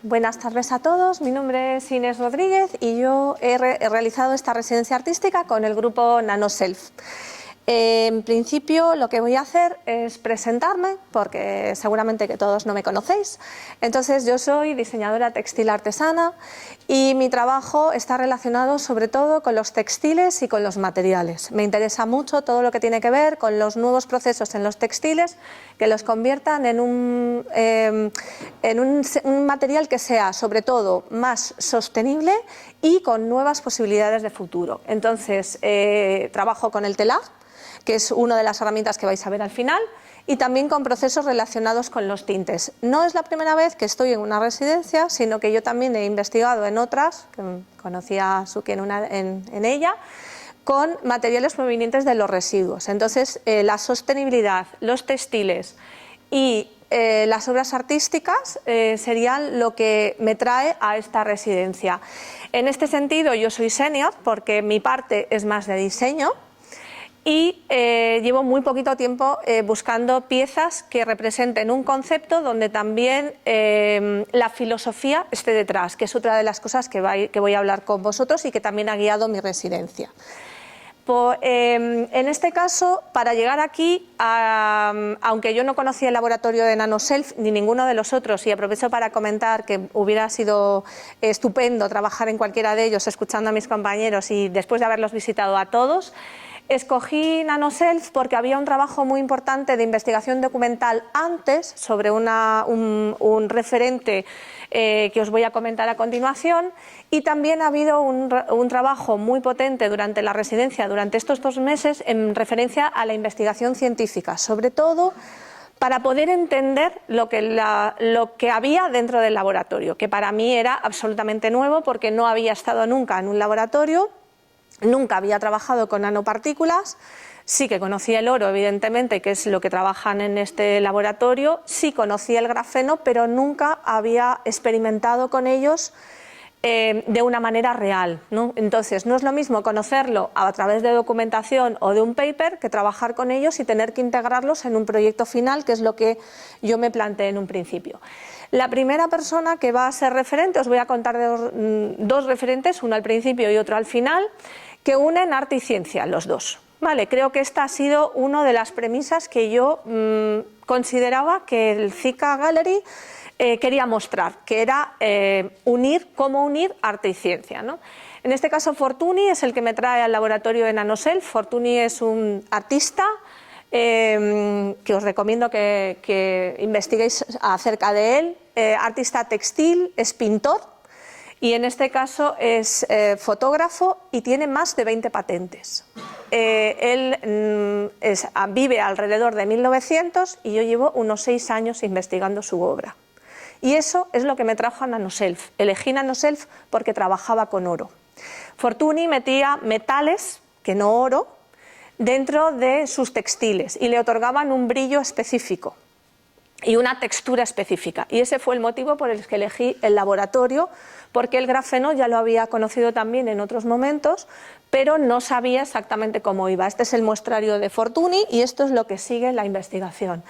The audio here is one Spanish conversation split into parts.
Buenas tardes a todos, mi nombre es Inés Rodríguez y yo he realizado esta residencia artística con el grupo NanoSelf. En principio lo que voy a hacer es presentarme, porque seguramente que todos no me conocéis. Entonces yo soy diseñadora textil artesana y mi trabajo está relacionado sobre todo con los textiles y con los materiales. Me interesa mucho todo lo que tiene que ver con los nuevos procesos en los textiles que los conviertan en un material que sea sobre todo más sostenible y con nuevas posibilidades de futuro. Entonces trabajo con el telar, que es una de las herramientas que vais a ver al final, y también con procesos relacionados con los tintes. No es la primera vez que estoy en una residencia, sino que yo también he investigado en otras, que conocí a Suki en ella, con materiales provenientes de los residuos. Entonces, la sostenibilidad, los textiles y las obras artísticas serían lo que me trae a esta residencia. En este sentido, yo soy senior porque mi parte es más de diseño, y llevo muy poquito tiempo buscando piezas que representen un concepto donde también la filosofía esté detrás, que es otra de las cosas que voy a hablar con vosotros y que también ha guiado mi residencia. En este caso, para llegar aquí, aunque yo no conocía el laboratorio de NanoSelf ni ninguno de los otros, y aprovecho para comentar que hubiera sido estupendo trabajar en cualquiera de ellos escuchando a mis compañeros y después de haberlos visitado a todos, escogí NanoSelf porque había un trabajo muy importante de investigación documental antes sobre un referente que os voy a comentar a continuación, y también ha habido un trabajo muy potente durante la residencia, durante estos 2 meses, en referencia a la investigación científica, sobre todo para poder entender lo que había dentro del laboratorio, que para mí era absolutamente nuevo porque no había estado nunca en un laboratorio. Nunca había trabajado con nanopartículas, sí que conocía el oro, evidentemente, que es lo que trabajan en este laboratorio, sí conocía el grafeno, pero nunca había experimentado con ellos de una manera real, ¿no? Entonces, no es lo mismo conocerlo a través de documentación o de un paper que trabajar con ellos y tener que integrarlos en un proyecto final, que es lo que yo me planteé en un principio. La primera persona que va a ser referente, os voy a contar de dos referentes, uno al principio y otro al final, que unen arte y ciencia, los dos. Vale, creo que esta ha sido una de las premisas que yo consideraba que el Zika Gallery quería mostrar, que era cómo unir arte y ciencia, ¿no? En este caso, Fortuny es el que me trae al laboratorio de NanoSelf. Fortuny es un artista que os recomiendo que investiguéis acerca de él, artista textil, es pintor, y en este caso es fotógrafo y tiene más de 20 patentes. Él vive alrededor de 1900 y yo llevo unos 6 años investigando su obra. Y eso es lo que me trajo a NanoSelf. Elegí NanoSelf porque trabajaba con oro. Fortuny metía metales, que no oro, dentro de sus textiles y le otorgaban un brillo específico y una textura específica, y ese fue el motivo por el que elegí el laboratorio, porque el grafeno ya lo había conocido también en otros momentos, pero no sabía exactamente cómo iba. Este es el muestrario de Fortuny y esto es lo que sigue la investigación.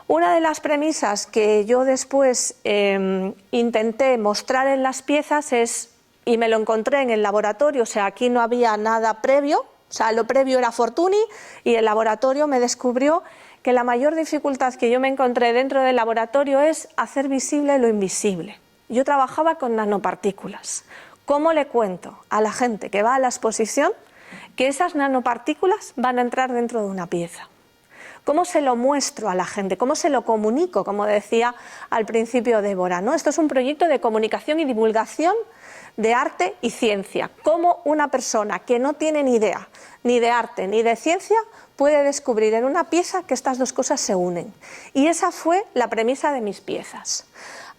Una de las premisas que yo después intenté mostrar en las piezas es, y me lo encontré en el laboratorio, o sea, aquí no había nada previo, o sea, lo previo era Fortuny, y el laboratorio me descubrió que la mayor dificultad que yo me encontré dentro del laboratorio es hacer visible lo invisible. Yo trabajaba con nanopartículas. ¿Cómo le cuento a la gente que va a la exposición que esas nanopartículas van a entrar dentro de una pieza? ¿Cómo se lo muestro a la gente? ¿Cómo se lo comunico? Como decía al principio Débora, ¿no? Esto es un proyecto de comunicación y divulgación de arte y ciencia. ¿Cómo una persona que no tiene ni idea ni de arte ni de ciencia puede descubrir en una pieza que estas dos cosas se unen? Y esa fue la premisa de mis piezas.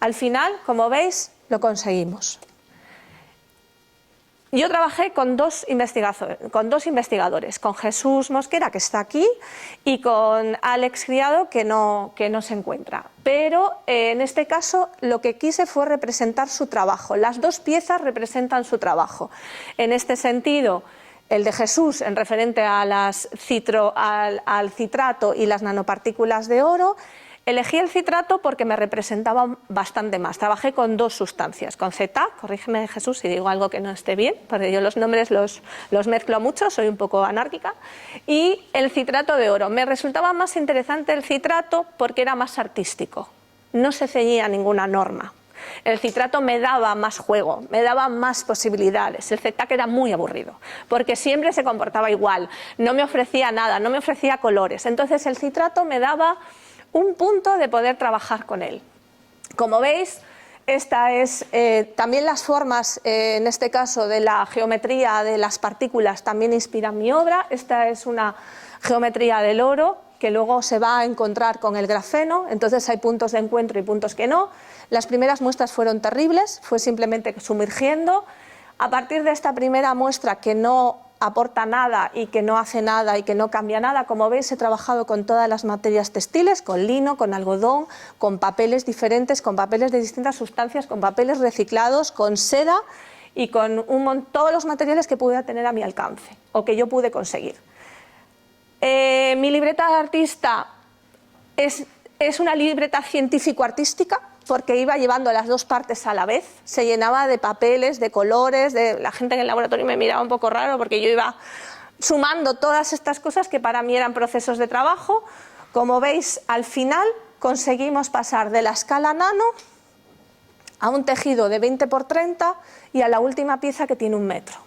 Al final, como veis, lo conseguimos. Yo trabajé con dos investigadores, con Jesús Mosquera, que está aquí, y con Alex Criado, que no se encuentra. Pero en este caso lo que quise fue representar su trabajo. Las dos piezas representan su trabajo. En este sentido, el de Jesús en referente a al citrato y las nanopartículas de oro, Elegí el citrato porque me representaba bastante más. Trabajé con dos sustancias, con CETA, corrígeme Jesús si digo algo que no esté bien, porque yo los nombres los mezclo mucho, soy un poco anárquica, y el citrato de oro. Me resultaba más interesante el citrato porque era más artístico, no se ceñía a ninguna norma. El citrato me daba más juego, me daba más posibilidades. El CETAC era muy aburrido, porque siempre se comportaba igual, no me ofrecía nada, no me ofrecía colores. Entonces el citrato me daba un punto de poder trabajar con él. Como veis, esta es también las formas, en este caso de la geometría de las partículas, también inspiran mi obra. Esta es una geometría del oro que luego se va a encontrar con el grafeno, entonces hay puntos de encuentro y puntos que no. Las primeras muestras fueron terribles, fue simplemente sumergiendo. A partir de esta primera muestra que no aporta nada y que no hace nada y que no cambia nada, como veis he trabajado con todas las materias textiles, con lino, con algodón, con papeles diferentes, con papeles de distintas sustancias, con papeles reciclados, con seda y con todos los materiales que pude tener a mi alcance o que yo pude conseguir. Mi libreta de artista es una libreta científico-artística porque iba llevando las dos partes a la vez, se llenaba de papeles, de colores, la gente en el laboratorio me miraba un poco raro porque yo iba sumando todas estas cosas que para mí eran procesos de trabajo. Como veis, al final conseguimos pasar de la escala nano a un tejido de 20 por 30 y a la última pieza que tiene 1 metro.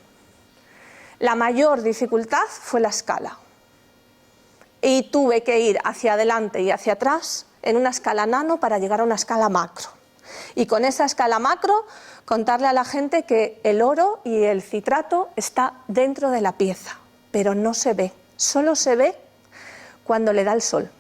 La mayor dificultad fue la escala. Y tuve que ir hacia adelante y hacia atrás en una escala nano para llegar a una escala macro. Y con esa escala macro contarle a la gente que el oro y el citrato está dentro de la pieza, pero no se ve, solo se ve cuando le da el sol.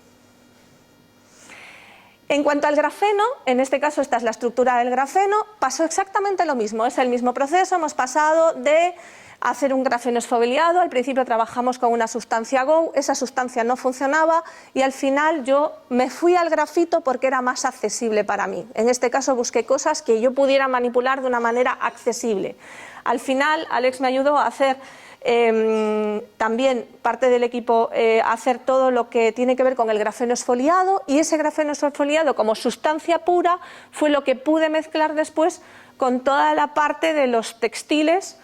En cuanto al grafeno, en este caso esta es la estructura del grafeno, pasó exactamente lo mismo, es el mismo proceso, hemos pasado de hacer un grafeno esfoliado, al principio trabajamos con una sustancia GO, esa sustancia no funcionaba y al final yo me fui al grafito porque era más accesible para mí. En este caso busqué cosas que yo pudiera manipular de una manera accesible. Al final Alex me ayudó a hacer también parte del equipo hacer todo lo que tiene que ver con el grafeno esfoliado y ese grafeno esfoliado como sustancia pura fue lo que pude mezclar después con toda la parte de los textiles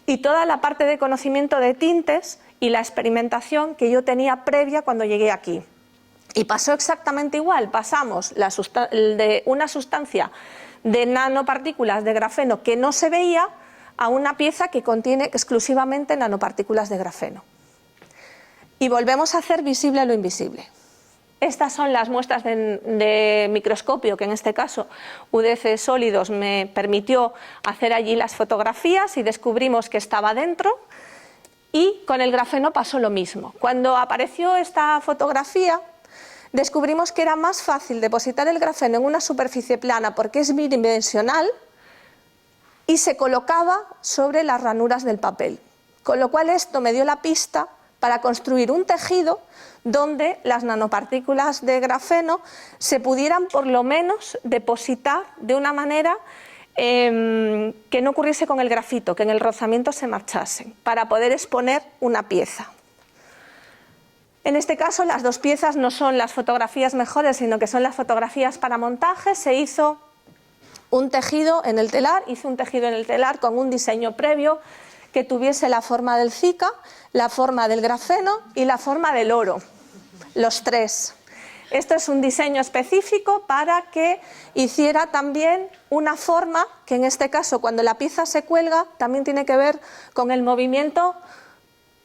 y toda la parte de conocimiento de tintes y la experimentación que yo tenía previa cuando llegué aquí. Y pasó exactamente igual, pasamos de una sustancia de nanopartículas de grafeno que no se veía a una pieza que contiene exclusivamente nanopartículas de grafeno. Y volvemos a hacer visible lo invisible. Estas son las muestras de microscopio que en este caso UDC Sólidos me permitió hacer allí las fotografías y descubrimos que estaba dentro y con el grafeno pasó lo mismo. Cuando apareció esta fotografía descubrimos que era más fácil depositar el grafeno en una superficie plana porque es bidimensional y se colocaba sobre las ranuras del papel, con lo cual esto me dio la pista para construir un tejido donde las nanopartículas de grafeno se pudieran por lo menos depositar de una manera que no ocurriese con el grafito, que en el rozamiento se marchasen, para poder exponer una pieza. En este caso las dos piezas no son las fotografías mejores, sino que son las fotografías para montaje. Se hizo un tejido en el telar, hice un tejido en el telar con un diseño previo que tuviese la forma del Zika, la forma del grafeno y la forma del oro, los tres. Esto es un diseño específico para que hiciera también una forma, que en este caso cuando la pieza se cuelga también tiene que ver con el movimiento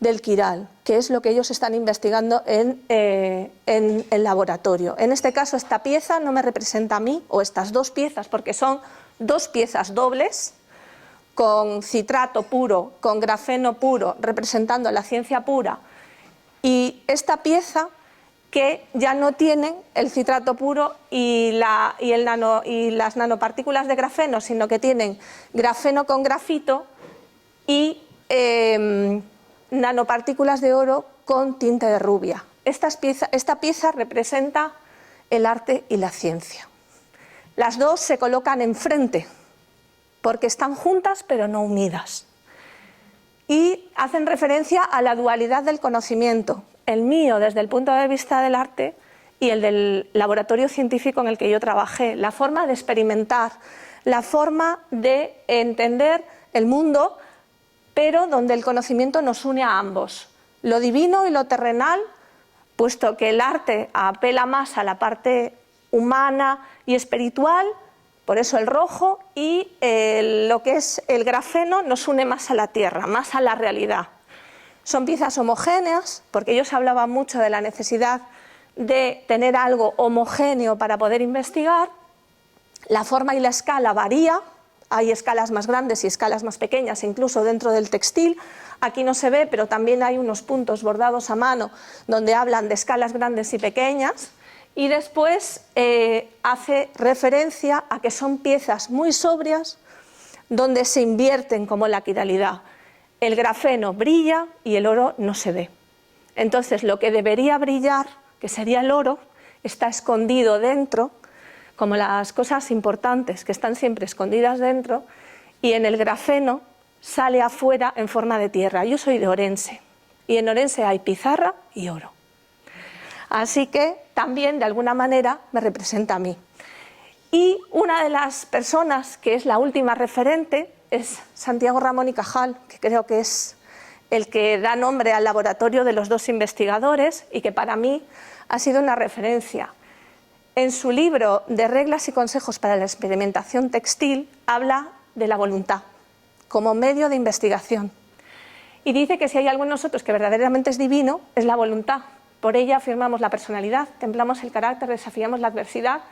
del quiral, que es lo que ellos están investigando en el laboratorio. En este caso esta pieza no me representa a mí, o estas dos piezas, porque son dos piezas dobles, con citrato puro, con grafeno puro, representando la ciencia pura, y esta pieza que ya no tienen el citrato puro y las nanopartículas de grafeno, sino que tienen grafeno con grafito y nanopartículas de oro con tinte de rubia. Esta pieza representa el arte y la ciencia. Las dos se colocan enfrente, porque están juntas pero no unidas. Y hacen referencia a la dualidad del conocimiento, el mío desde el punto de vista del arte y el del laboratorio científico en el que yo trabajé, la forma de experimentar, la forma de entender el mundo, pero donde el conocimiento nos une a ambos, lo divino y lo terrenal, puesto que el arte apela más a la parte humana y espiritual, por eso el rojo, y lo que es el grafeno nos une más a la tierra, más a la realidad. Son piezas homogéneas, porque ellos hablaban mucho de la necesidad de tener algo homogéneo para poder investigar. La forma y la escala varía, hay escalas más grandes y escalas más pequeñas, incluso dentro del textil. Aquí no se ve, pero también hay unos puntos bordados a mano donde hablan de escalas grandes y pequeñas. Y después hace referencia a que son piezas muy sobrias donde se invierten como la quiralidad. El grafeno brilla y el oro no se ve. Entonces lo que debería brillar, que sería el oro, está escondido dentro, como las cosas importantes que están siempre escondidas dentro, y en el grafeno sale afuera en forma de tierra. Yo soy de Orense y en Orense hay pizarra y oro. Así que también de alguna manera me representa a mí. Y una de las personas que es la última referente es Santiago Ramón y Cajal, que creo que es el que da nombre al laboratorio de los dos investigadores y que para mí ha sido una referencia. En su libro de reglas y consejos para la experimentación textil habla de la voluntad como medio de investigación y dice que si hay algo en nosotros que verdaderamente es divino, es la voluntad. Por ella afirmamos la personalidad, templamos el carácter, desafiamos la adversidad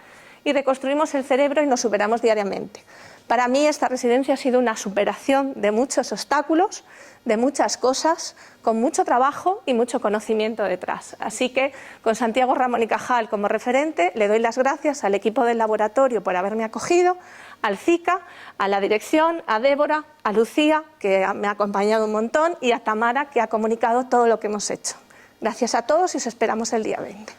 y reconstruimos el cerebro y nos superamos diariamente. Para mí esta residencia ha sido una superación de muchos obstáculos, de muchas cosas, con mucho trabajo y mucho conocimiento detrás. Así que con Santiago Ramón y Cajal como referente le doy las gracias al equipo del laboratorio por haberme acogido, al CICA, a la dirección, a Débora, a Lucía, que me ha acompañado un montón, y a Tamara, que ha comunicado todo lo que hemos hecho. Gracias a todos y os esperamos el día 20.